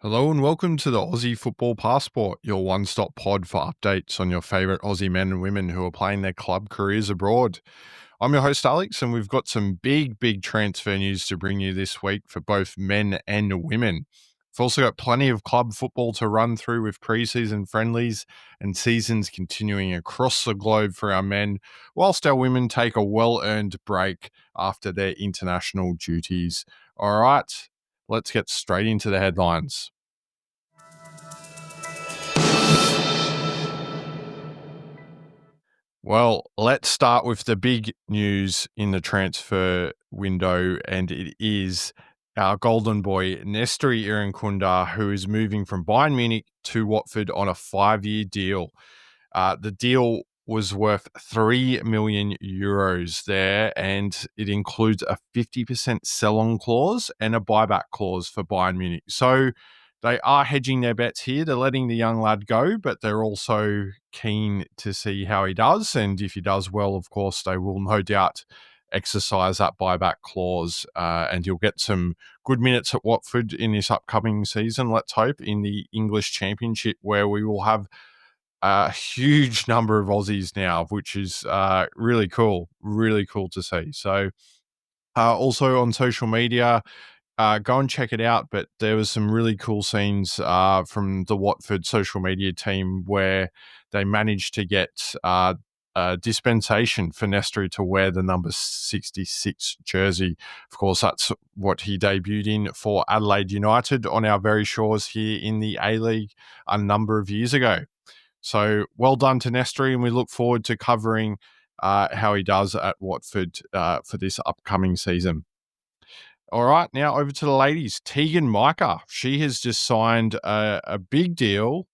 Hello and welcome to the Aussie Football Passport, your one-stop pod for updates on your favourite Aussie men and women who are playing their club careers abroad. I'm your host Alex, and we've got some big transfer news to bring you this week for both men and women. We've also got plenty of club football to run through with preseason friendlies and seasons continuing across the globe for our men, whilst our women take a well-earned break after their international duties. All right, let's get straight into the headlines. Well, let's start with the big news in the transfer window, and it is our golden boy, Nestory Irankunda, who is moving from Bayern Munich to Watford on a 5-year deal. The deal was worth 3 million euros there, and it includes a 50% sell-on clause and a buyback clause for Bayern Munich. So they are hedging their bets here. They're letting the young lad go, but they're also keen to see how he does. And if he does well, of course, they will no doubt exercise that buyback clause, and you'll get some good minutes at Watford in this upcoming season, let's hope, in the English Championship, where we will have a huge number of Aussies now, which is really cool to see. So also on social media, go and check it out. But there was some really cool scenes from the Watford social media team where they managed to get a dispensation for Nestory to wear the number 66 jersey. Of course, that's what he debuted in for Adelaide United on our very shores here in the A-League a number of years ago. So well done to Nestory, and we look forward to covering how he does at Watford for this upcoming season. All right, now over to the ladies. Teagan Micah, she has just signed a big deal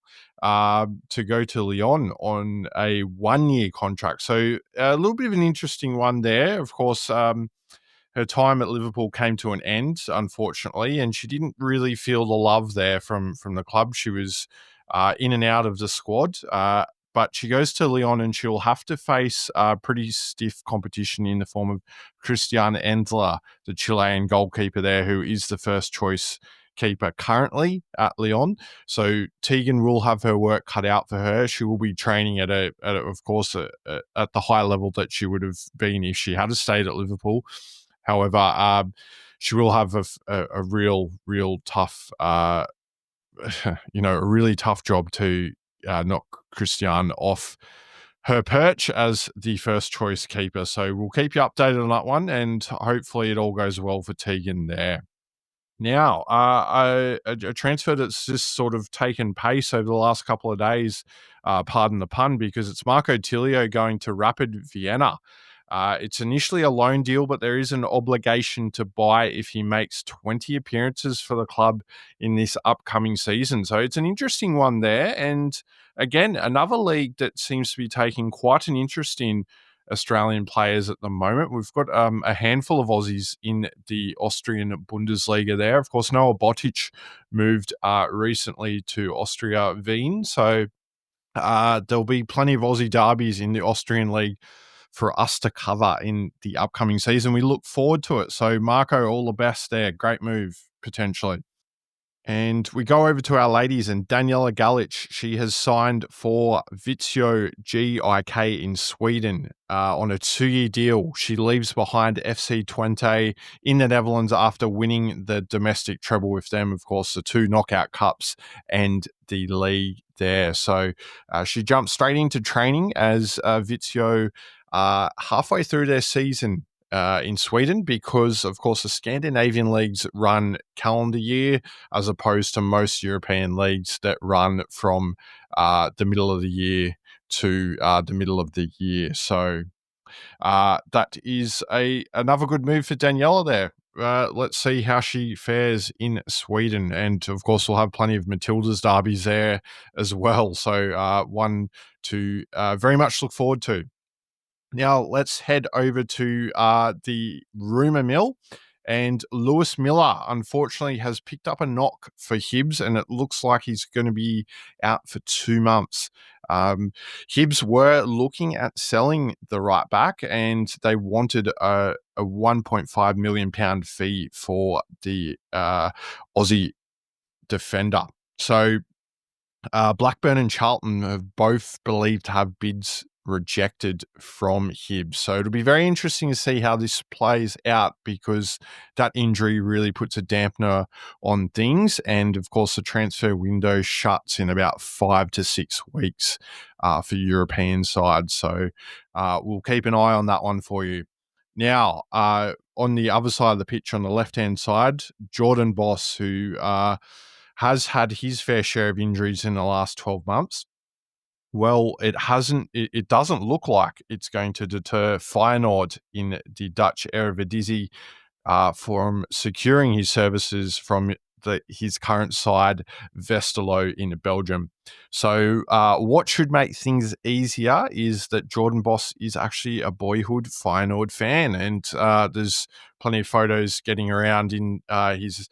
to go to Lyon on a 1-year contract. So a little bit of an interesting one there. Of course, her time at Liverpool came to an end, unfortunately, and she didn't really feel the love there from the club. She was in and out of the squad. But she goes to Lyon and she'll have to face pretty stiff competition in the form of Christian Endler, the Chilean goalkeeper there, who is the first choice keeper currently at Lyon. So Teagan will have her work cut out for her. She will be training at the high level that she would have been if she had stayed at Liverpool. However, she will have a real tough, a really tough job to knock Christian off her perch as the first choice keeper. So we'll keep you updated on that one, and hopefully it all goes well for Teagan there. Now, a transfer that's just sort of taken pace over the last couple of days, pardon the pun, because it's Marco Tilio going to Rapid Vienna. It's initially a loan deal, but there is an obligation to buy if he makes 20 appearances for the club in this upcoming season. So it's an interesting one there. And again, another league that seems to be taking quite an interest in Australian players at the moment. We've got a handful of Aussies in the Austrian Bundesliga there. Of course, Noah Botic moved recently to Austria Wien. So there'll be plenty of Aussie derbies in the Austrian league for us to cover in the upcoming season. We look forward to it. So, Marco, all the best there. Great move, potentially. And we go over to our ladies, and Daniela Galic, she has signed for Vittsjo GIK in Sweden on a 2-year deal. She leaves behind FC Twente in the Netherlands after winning the domestic treble with them, of course, the 2 knockout cups and the league there. So she jumped straight into training as Vittsjo halfway through their season in Sweden, because, of course, the Scandinavian leagues run calendar year as opposed to most European leagues that run from the middle of the year to the middle of the year. So that is another good move for Daniela there. Let's see how she fares in Sweden. And, of course, we'll have plenty of Matilda's derbies there as well. So one to very much look forward to. Now, let's head over to the rumour mill. And Lewis Miller, unfortunately, has picked up a knock for Hibs, and it looks like he's going to be out for 2 months. Hibs were looking at selling the right back, and they wanted a £1.5 million fee for the Aussie defender. So Blackburn and Charlton have both believed to have bids rejected from Hibs. So it'll be very interesting to see how this plays out, because that injury really puts a dampener on things. And of course, the transfer window shuts in about 5 to 6 weeks for European sides. So we'll keep an eye on that one for you. Now, on the other side of the pitch, on the left-hand side, Jordan Bos, who has had his fair share of injuries in the last 12 months. Well, it doesn't look like it's going to deter Feyenoord in the Dutch Eredivisie from securing his services from his current side, Westerlo in Belgium. So what should make things easier is that Jordan Bos is actually a boyhood Feyenoord fan, and there's plenty of photos getting around in his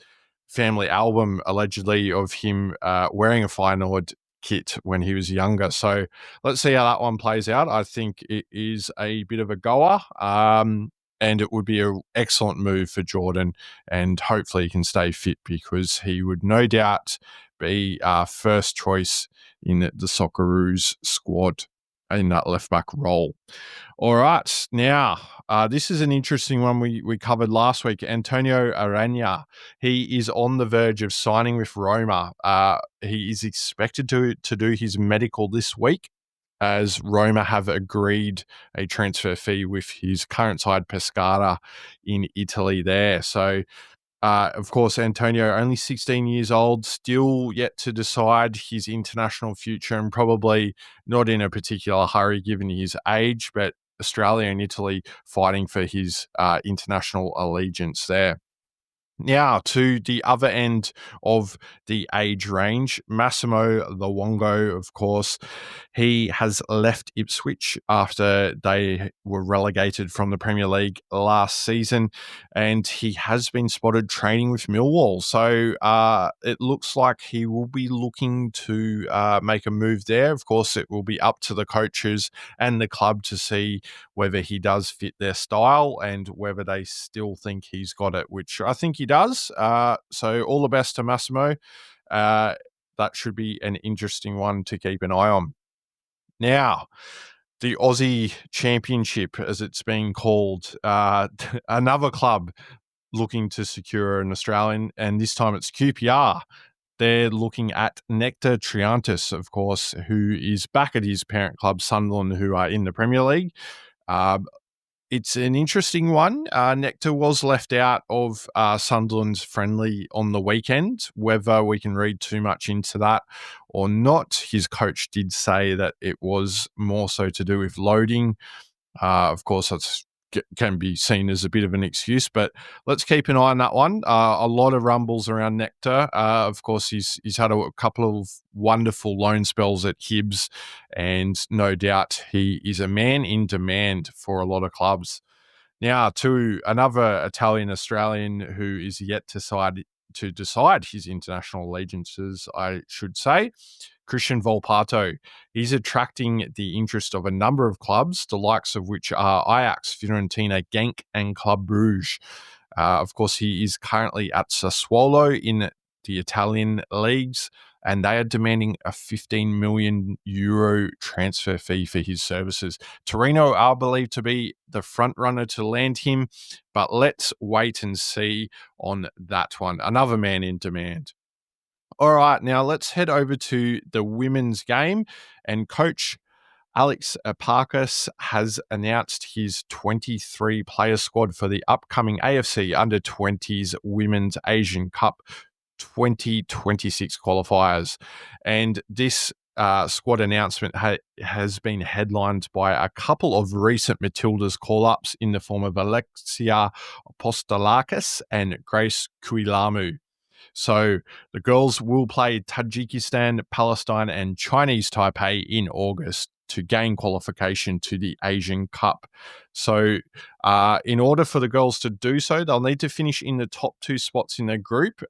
family album, allegedly, of him wearing a Feyenoord kit when he was younger. So let's see how that one plays out. I think it is a bit of a goer. And it would be an excellent move for Jordan, and hopefully he can stay fit, because he would no doubt be first choice in the Socceroos squad in that left-back role. All right, now this is an interesting one we covered last week. Antonio Arana, he is on the verge of signing with Roma. He is expected to do his medical this week, as Roma have agreed a transfer fee with his current side Pescara in Italy there. So, of course, Antonio, only 16 years old, still yet to decide his international future, and probably not in a particular hurry given his age, but Australia and Italy fighting for his international allegiance there. Now, to the other end of the age range, Massimo Luongo, of course, he has left Ipswich after they were relegated from the Premier League last season, and he has been spotted training with Millwall. So it looks like he will be looking to make a move there. Of course, it will be up to the coaches and the club to see whether he does fit their style and whether they still think he's got it, which I think he does. So all the best to Massimo. That should be an interesting one to keep an eye on. Now, the Aussie Championship, as it's being called, another club looking to secure an Australian, and this time it's QPR. They're looking at Nectar Triantis, of course, who is back at his parent club, Sunderland, who are in the Premier League. It's an interesting one. Nectar was left out of Sunderland's friendly on the weekend. Whether we can read too much into that or not, his coach did say that it was more so to do with loading. Of course, that's can be seen as a bit of an excuse, but let's keep an eye on that one. A lot of rumbles around Nectar. Of course, he's had a couple of wonderful loan spells at Hibs, and no doubt he is a man in demand for a lot of clubs. Now, to another Italian-Australian who is yet to decide his international allegiances, I should say, Christian Volpato. He's attracting the interest of a number of clubs, the likes of which are Ajax, Fiorentina, Genk, and Club Brugge. Of course, he is currently at Sassuolo in the Italian leagues, and they are demanding a €15 million transfer fee for his services. Torino are believed to be the front runner to land him, but let's wait and see on that one. Another man in demand. All right, now let's head over to the women's game, and coach Alex Parkas has announced his 23-player squad for the upcoming AFC Under-20s Women's Asian Cup 2026 qualifiers. And this squad announcement has been headlined by a couple of recent Matildas call-ups in the form of Alexia Apostolakis and Grace Kuilamu. So the girls will play Tajikistan, Palestine, and Chinese Taipei in August to gain qualification to the Asian Cup. So in order for the girls to do so, they'll need to finish in the top 2 spots in their group.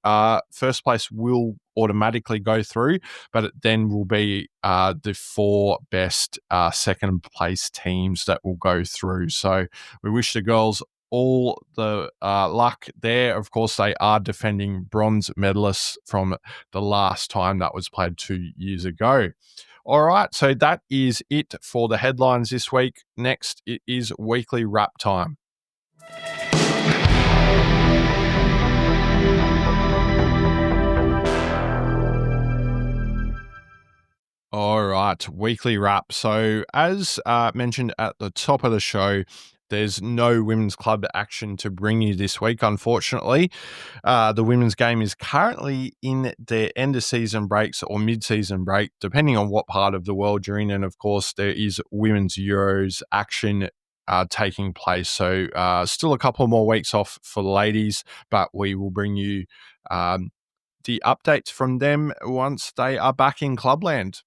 First place will automatically go through, but it then will be the 4 best second place teams that will go through. So we wish the girls all the luck there. Of course, they are defending bronze medalists from the last time that was played 2 years ago. All right, so that is it for the headlines this week. Next, it is weekly wrap time. All right, weekly wrap. So, as mentioned at the top of the show, there's no women's club action to bring you this week, unfortunately. The women's game is currently in their end of season breaks or mid season break, depending on what part of the world you're in. And of course, there is women's Euros action taking place. So, still a couple more weeks off for the ladies, but we will bring you the updates from them once they are back in clubland.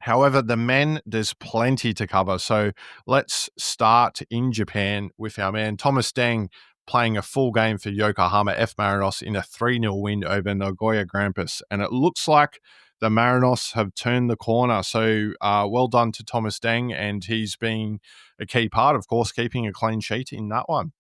However, the men, there's plenty to cover. So let's start in Japan with our man Thomas Deng playing a full game for Yokohama F. Marinos in a 3-0 win over Nagoya Grampus. And it looks like the Marinos have turned the corner. So well done to Thomas Deng. And he's been a key part, of course, keeping a clean sheet in that one.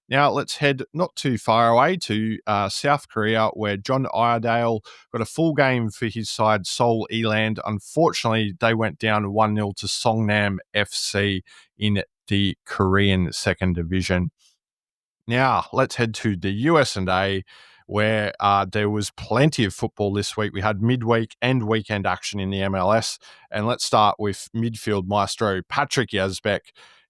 Now, let's head not too far away to South Korea, where John Iredale got a full game for his side, Seoul Eland. Unfortunately, they went down 1-0 to Songnam FC in the Korean second division. Now, let's head to the US&A, where there was plenty of football this week. We had midweek and weekend action in the MLS. And let's start with midfield maestro Patrick Yazbek.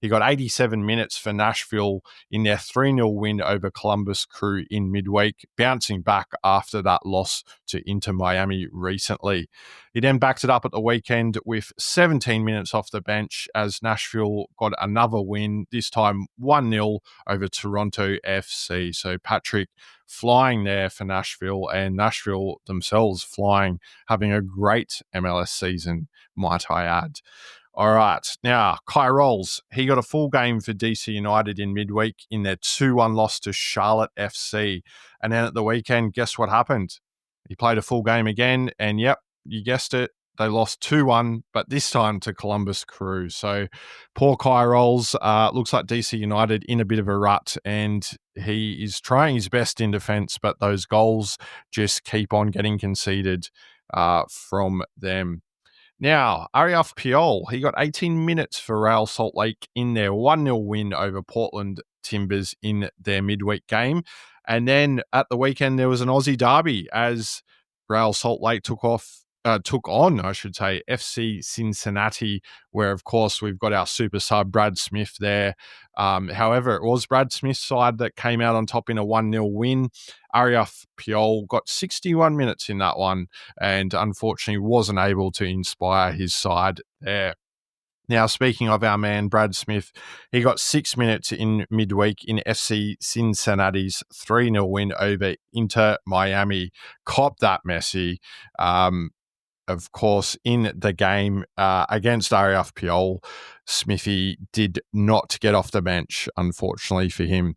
He got 87 minutes for Nashville in their 3-0 win over Columbus Crew in midweek, bouncing back after that loss to Inter Miami recently. He then backed it up at the weekend with 17 minutes off the bench as Nashville got another win, this time 1-0 over Toronto FC. So Patrick flying there for Nashville, and Nashville themselves flying, having a great MLS season, might I add. All right. Now, Kai Rolls, he got a full game for DC United in midweek in their 2-1 loss to Charlotte FC. And then at the weekend, guess what happened? He played a full game again, and yep, you guessed it, they lost 2-1, but this time to Columbus Crew. So poor Kai Rolls, looks like DC United in a bit of a rut, and he is trying his best in defence, but those goals just keep on getting conceded from them. Now, Ariaf Piol, he got 18 minutes for Real Salt Lake in their 1-0 win over Portland Timbers in their midweek game. And then at the weekend, there was an Aussie derby as Real Salt Lake took on FC Cincinnati, where, of course, we've got our super sub, Brad Smith, there. However, it was Brad Smith's side that came out on top in a 1-0 win. Ariaf Piol got 61 minutes in that one and unfortunately wasn't able to inspire his side there. Now, speaking of our man, Brad Smith, he got 6 minutes in midweek in FC Cincinnati's 3-0 win over Inter Miami. Cop that, Messi. Of course, in the game against Ariaf Piol, Smithy did not get off the bench, unfortunately for him.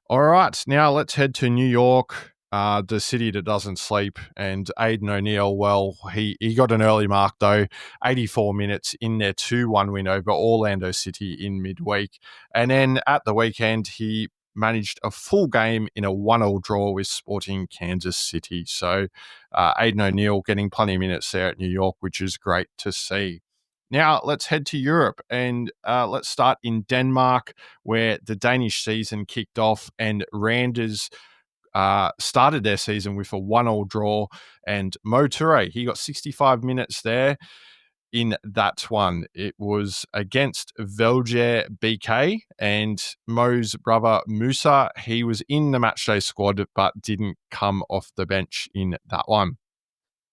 All right, now let's head to New York, the city that doesn't sleep. And Aidan O'Neill, well, he got an early mark, though, 84 minutes in their 2-1 win over Orlando City in midweek. And then at the weekend, he managed a full game in a 1-1 draw with Sporting Kansas City. So Aidan O'Neill getting plenty of minutes there at New York, which is great to see. Now, let's head to Europe and let's start in Denmark, where the Danish season kicked off and Randers started their season with a 1-1 draw. And Mo Toure, he got 65 minutes there in that one. It was against Velje BK, and Mo's brother Musa, he was in the matchday squad but didn't come off the bench in that one.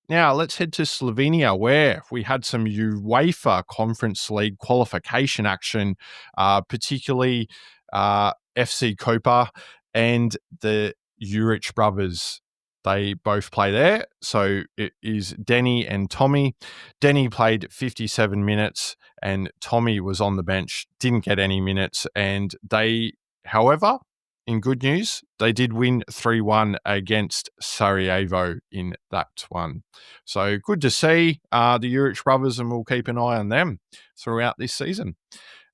Now, let's head to Slovenia, where we had some UEFA Conference League qualification action, particularly FC Koper and the Juric brothers. They both play there. So it is Denny and Tommy. Denny played 57 minutes and Tommy was on the bench, didn't get any minutes. And they, however, in good news, they did win 3-1 against Sarajevo in that one. So good to see the Juric brothers, and we'll keep an eye on them throughout this season.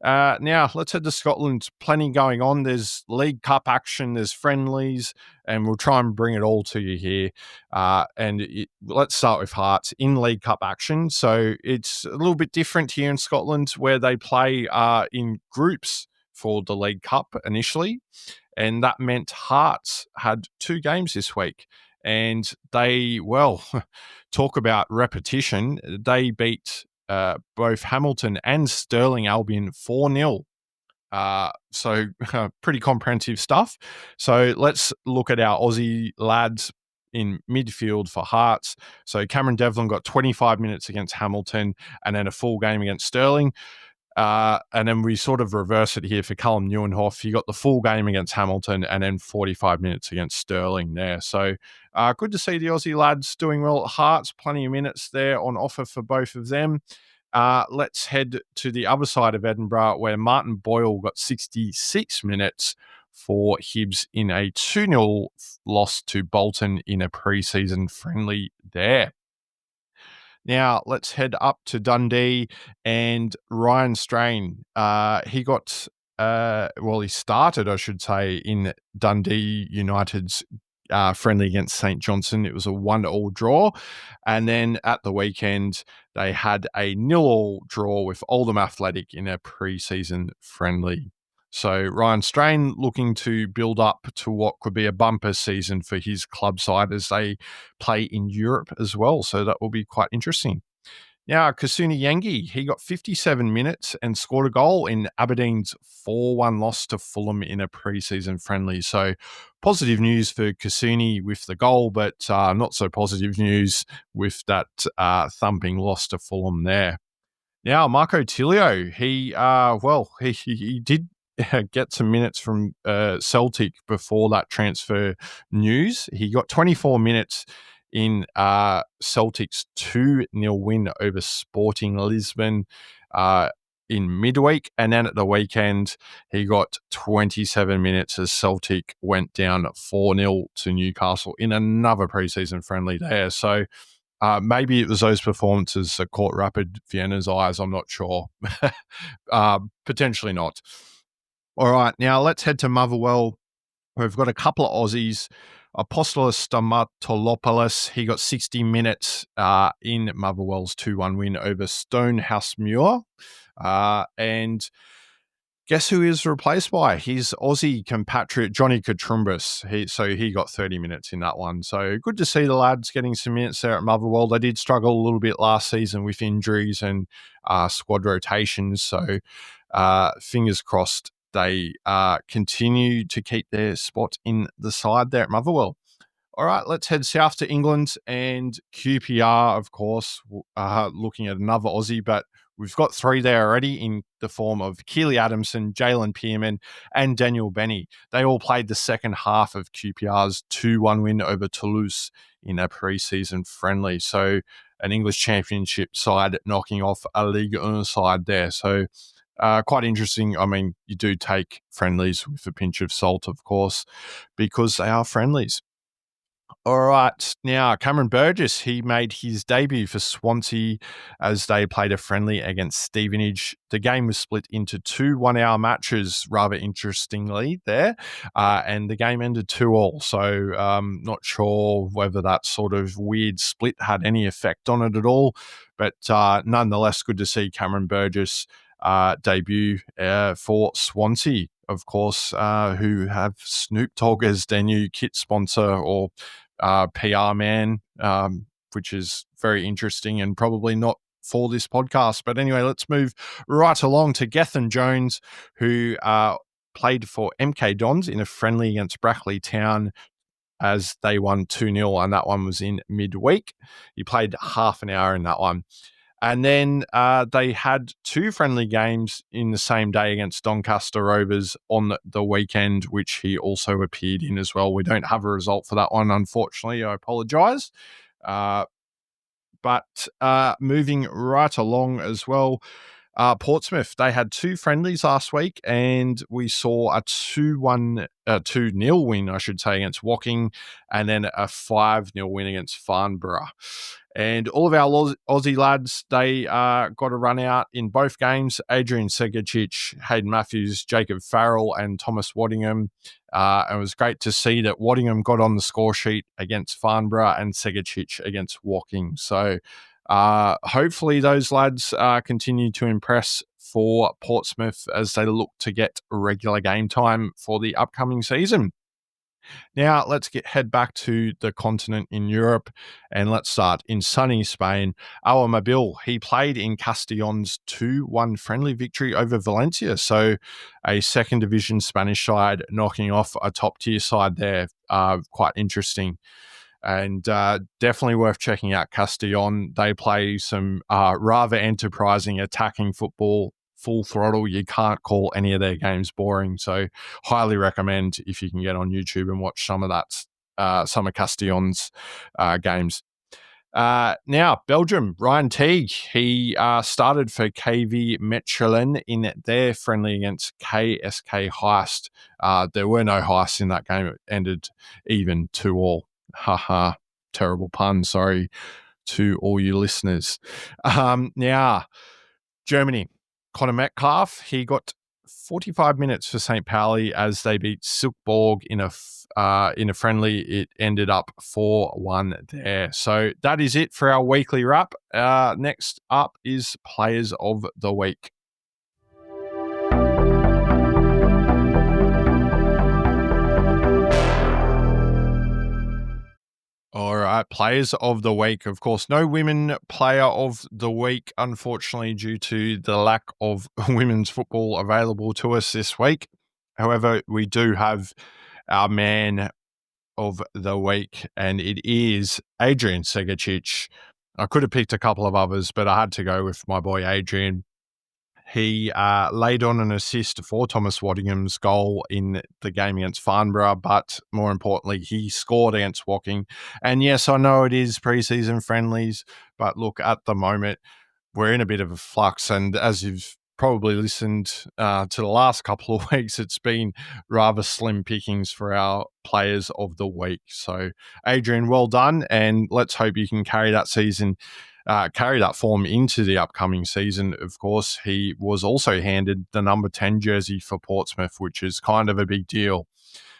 Now, let's head to Scotland. Plenty going on. There's League Cup action, there's friendlies, and we'll try and bring it all to you here. Let's start with Hearts in League Cup action. So it's a little bit different here in Scotland where they play in groups for the League Cup initially. And that meant Hearts had 2 games this week. And they, well, talk about repetition. They beat both Hamilton and Stirling Albion 4-0. So pretty comprehensive stuff. So let's look at our Aussie lads in midfield for Hearts. So Cameron Devlin got 25 minutes against Hamilton and then a full game against Stirling. And then we sort of reverse it here for Callum Neuenhoff. He got the full game against Hamilton and then 45 minutes against Stirling there. So good to see the Aussie lads doing well at Hearts. Plenty of minutes there on offer for both of them. Let's head to the other side of Edinburgh where Martin Boyle got 66 minutes for Hibs in a 2-0 loss to Bolton in a preseason friendly there. Now, let's head up to Dundee and Ryan Strain. He started, I should say, in Dundee United's friendly against St. Johnstone. It was a 1-1 draw. And then at the weekend, they had a 0-0 draw with Oldham Athletic in a pre-season friendly. So Ryan Strain looking to build up to what could be a bumper season for his club side as they play in Europe as well. So that will be quite interesting. Now, Kasuni Yengi, he got 57 minutes and scored a goal in Aberdeen's 4-1 loss to Fulham in a pre-season friendly. So positive news for Kasuni with the goal, but not so positive news with that thumping loss to Fulham there. Now, Marco Tilio, he did get some minutes from Celtic before that transfer news. He got 24 minutes in Celtic's 2-0 win over Sporting Lisbon in midweek. And then at the weekend, he got 27 minutes as Celtic went down 4-0 to Newcastle in another preseason friendly there. So maybe it was those performances that caught Rapid Vienna's eyes. I'm not sure. Potentially not. All right, now let's head to Motherwell. We've got a couple of Aussies. Apostolos Stamatolopoulos, he got 60 minutes in Motherwell's 2-1 win over Stonehousemuir. And guess who he was replaced by? His Aussie compatriot, Johnny Katrumbis. He got 30 minutes in that one. So good to see the lads getting some minutes there at Motherwell. They did struggle a little bit last season with injuries and squad rotations. So fingers crossed they continue to keep their spot in the side there at Motherwell. All right, let's head south to England and QPR, of course, looking at another Aussie, but we've got 3 there already in the form of Keely Adamson, Jalen Pearman, and Daniel Benny. They all played the second half of QPR's 2-1 win over Toulouse in a pre-season friendly. So an English championship side knocking off a Ligue 1 side there. So quite interesting. I mean, you do take friendlies with a pinch of salt, of course, because they are friendlies. All right. Now, Cameron Burgess, he made his debut for Swansea as they played a friendly against Stevenage. The game was split into 2 one-hour matches, rather interestingly there, and the game ended 2-2. So not sure whether that sort of weird split had any effect on it at all, but nonetheless, good to see Cameron Burgess debut for Swansea, of course, who have Snoop Dogg as their new kit sponsor or PR man, which is very interesting and probably not for this podcast. But anyway, let's move right along to Gethin Jones, who played for MK Dons in a friendly against Brackley Town as they won 2-0, and that one was in midweek. He played half an hour in that one. And then they had 2 friendly games in the same day against Doncaster Rovers on the weekend, which he also appeared in as well. We don't have a result for that one, unfortunately. I apologise. But moving right along as well, Portsmouth, they had 2 friendlies last week, and we saw a 2-0 win, I should say, against Woking, and then a 5-0 win against Farnborough. And all of our Aussie lads, they got a run out in both games. Adrian Segicic, Hayden Matthews, Jacob Farrell, and Thomas Waddingham. It was great to see that Waddingham got on the score sheet against Farnborough and Segicic against Woking. So hopefully those lads continue to impress for Portsmouth as they look to get regular game time for the upcoming season. Now, let's head back to the continent in Europe, and let's start in sunny Spain. Mabil, he played in Castellon's 2-1 friendly victory over Valencia, so a second division Spanish side knocking off a top-tier side there. Quite interesting. And definitely worth checking out Castellon. They play some rather enterprising attacking football, full throttle. You can't call any of their games boring. So highly recommend if you can get on YouTube and watch some of that, some of Castellon's games. Now, Belgium, Ryan Teague, he started for KV Mechelen in their friendly against KSK Heist. There were no heists in that game. It ended even 2-2. Haha, terrible pun. Sorry to all you listeners. Now, Germany, Connor Metcalf, he got 45 minutes for St. Pauli as they beat Silkeborg in a friendly. It ended up 4-1 there. So that is it for our weekly wrap. Next up is Players of the Week. All right, Players of the Week. Of course, no women player of the week, unfortunately, due to the lack of women's football available to us this week. However, we do have our man of the week, and it is Adrian Segicic. I could have picked a couple of others, but I had to go with my boy Adrian. He laid on an assist for Thomas Waddingham's goal in the game against Farnborough, but more importantly, he scored against Woking. And yes, I know it is preseason friendlies, but look, at the moment, we're in a bit of a flux. And as you've probably listened to the last couple of weeks, it's been rather slim pickings for our Players of the Week. So, Adrian, well done. And let's hope you can carry that form into the upcoming season. Of course, he was also handed the number 10 jersey for Portsmouth, which is kind of a big deal.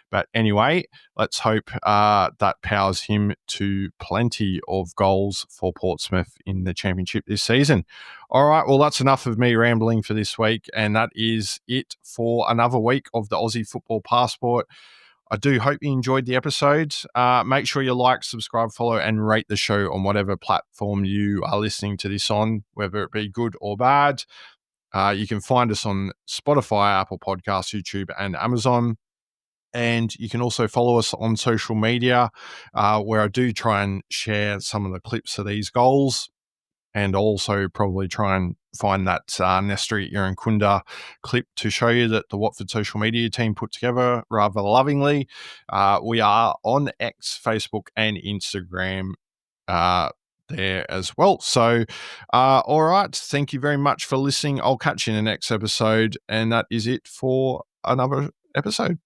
But anyway, let's hope that powers him to plenty of goals for Portsmouth in the Championship this season. All right, well, that's enough of me rambling for this week, and that is it for another week of the Aussie Football Passport. I do hope you enjoyed the episode. Make sure you like, subscribe, follow, and rate the show on whatever platform you are listening to this on, whether it be good or bad. You can find us on Spotify, Apple Podcasts, YouTube, and Amazon. And you can also follow us on social media, where I do try and share some of the clips of these goals, and also probably try and find that Nestory Irankunda clip to show you that the Watford social media team put together rather lovingly. We are on X, Facebook, and Instagram there as well. So, all right. Thank you very much for listening. I'll catch you in the next episode. And that is it for another episode.